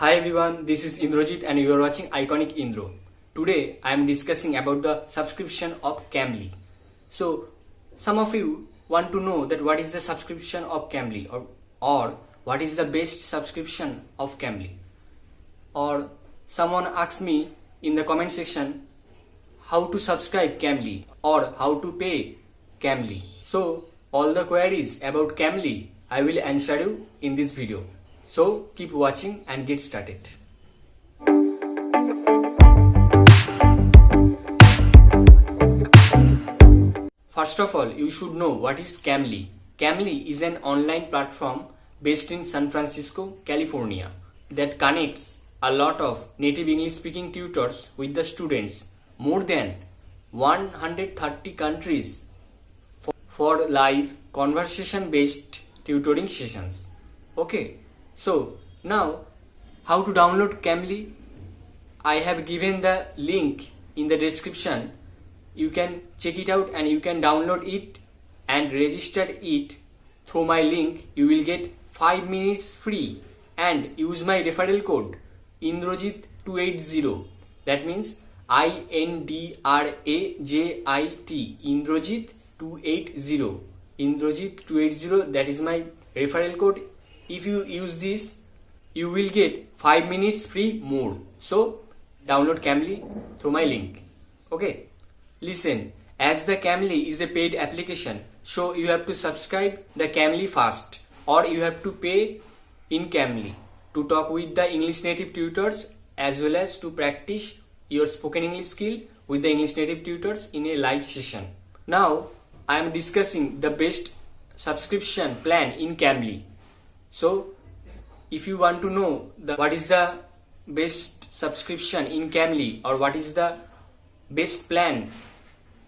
Hi everyone, this is Indrajit and you are watching Iconic Indro. Today I am discussing about the subscription of Cambly. So some of you want to know that what is the subscription of Cambly or what is the best subscription of Cambly. Or someone asked me in the comment section how to subscribe Cambly or how to pay Cambly. So all the queries about Cambly I will answer you in this video. So keep watching and get started. First of all, you should know what is Cambly. Cambly is an online platform based in San Francisco, California that connects a lot of native English speaking tutors with the students more than 130 countries for live conversation based tutoring sessions. Okay. So now how to download Cambly? I have given the link in the description. You can check it out and you can download it and register it through my link. You will get 5 minutes free and use my referral code Indrajit280. That means INDRAJIT Indrajit280. Indrajit280, that is my referral code. If you use this, you will get 5 minutes free more. So download Cambly through my link. Okay. Listen, as the Cambly is a paid application, so you have to subscribe the Cambly first, or you have to pay in Cambly to talk with the English native tutors as well as to practice your spoken English skill with the English native tutors in a live session. Now I am discussing the best subscription plan in Cambly. So if you want to know what is the best subscription in Cambly or what is the best plan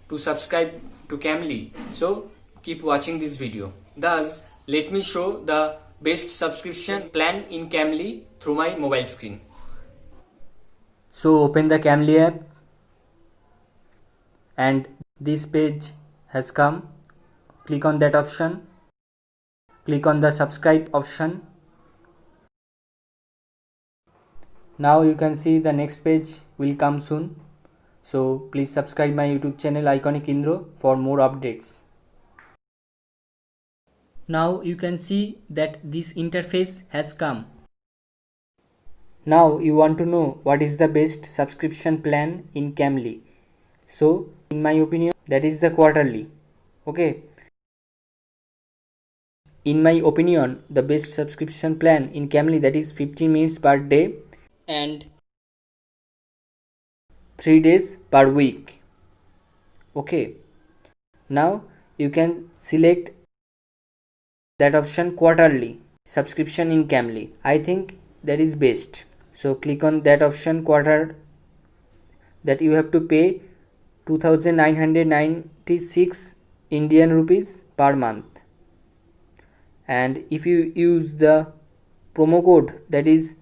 to subscribe to Cambly, so keep watching this video. Thus, let me show the best subscription plan in Cambly through my mobile screen. So open the Cambly app and this page has come. Click on that option. Click on the subscribe option. Now you can see the next page will come soon. So please subscribe my YouTube channel Iconic Indro for more updates. Now you can see that this interface has come. Now you want to know what is the best subscription plan in Cambly. So in my opinion, that is the quarterly. Okay. In my opinion, the best subscription plan in Cambly, that is 15 minutes per day and 3 days per week. Okay. Now you can select that option quarterly subscription in Cambly. I think that is best. So click on that option quarter, that you have to pay 2,996 Indian rupees per month. And if you use the promo code, that is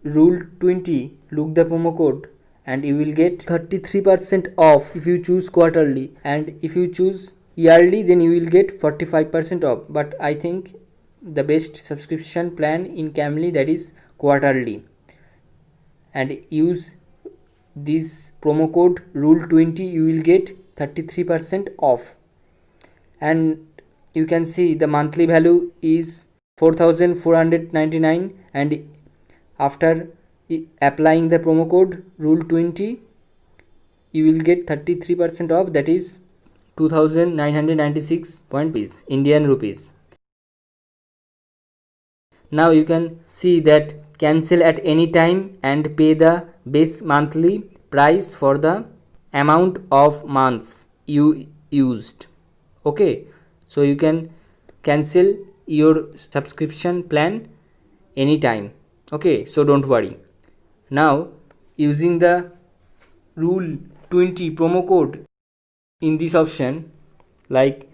rule20, look the promo code, and you will get 33% off if you choose quarterly, and if you choose yearly then you will get 45% off. But I think the best subscription plan in Cambly, that is quarterly, and use this promo code rule20, you will get 33% off. And you can see the monthly value is 4,499, and after applying the promo code rule20, you will get 33% off, that is 2,996 Indian rupees. Now you can see that cancel at any time and pay the base monthly price for the amount of months you used. Okay. So you can cancel your subscription plan anytime. Okay, so don't worry. Now using the rule 20 promo code in this option, like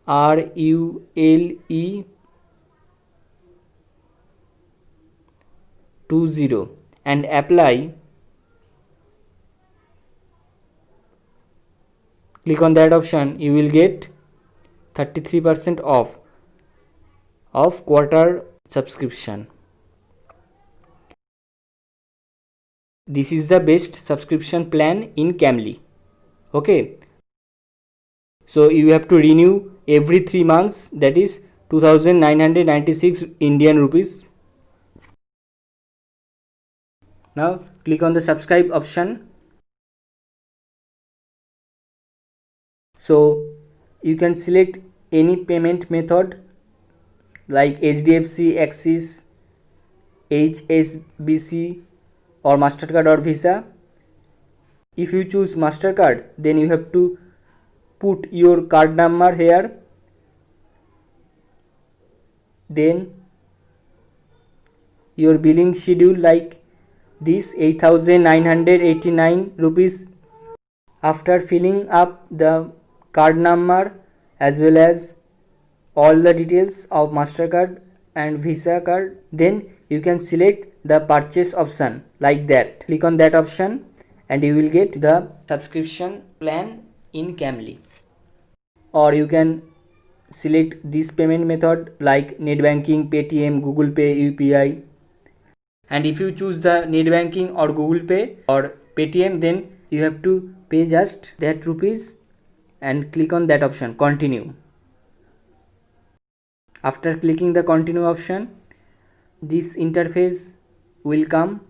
RULE20, and apply, click on that option, you will get 33% off quarter subscription. this is the best subscription plan in Camly. Okay, so you have to renew every 3 months, that is 2996 Indian rupees. Now click on the subscribe option. So you can select any payment method like HDFC, Axis, HSBC or MasterCard or Visa. If you choose MasterCard, then you have to put your card number here, then your billing schedule like this 8,989 rupees. After filling up the card number as well as all the details of MasterCard and Visa card, then you can select the purchase option like that. Click on that option and you will get the subscription plan in Camly. Or you can select this payment method like net banking, Paytm, Google Pay, UPI. And if you choose the net banking or Google Pay or Paytm, then you have to pay just that rupees and click on that option, continue. After clicking the continue option, this interface will come,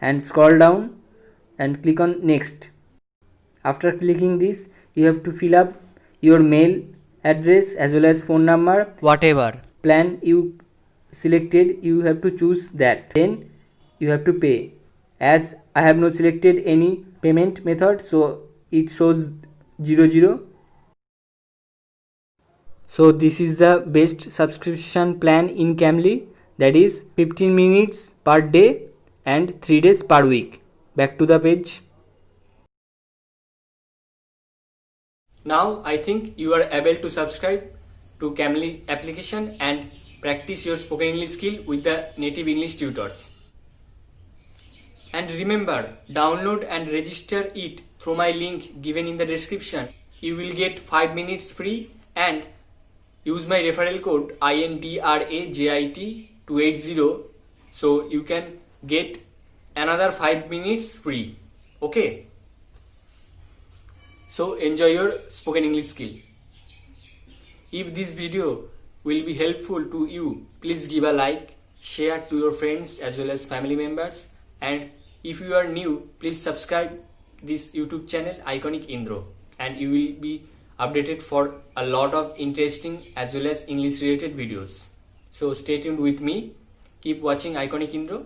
and scroll down and click on next. After clicking this, you have to fill up your mail address as well as phone number. Whatever plan you selected, you have to choose that. Then you have to pay. As I have not selected any payment method, so it shows 00. So this is the best subscription plan in Camly, that is 15 minutes per day and 3 days per week. Back to the page. Now I think you are able to subscribe to Camly application and practice your spoken English skill with the native English tutors. And remember, download and register it through my link given in the description. You will get 5 minutes free and use my referral code INDRAJIT280, so you can get another 5 minutes free. Okay, so enjoy your spoken English skill. If this video will be helpful to you, please give a like, share to your friends as well as family members, and if you are new, please subscribe this YouTube channel Iconic Indro, and you will be updated for a lot of interesting as well as English related videos. So stay tuned with me. Keep watching Iconic Indro.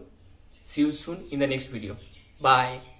See you soon in the next video. Bye.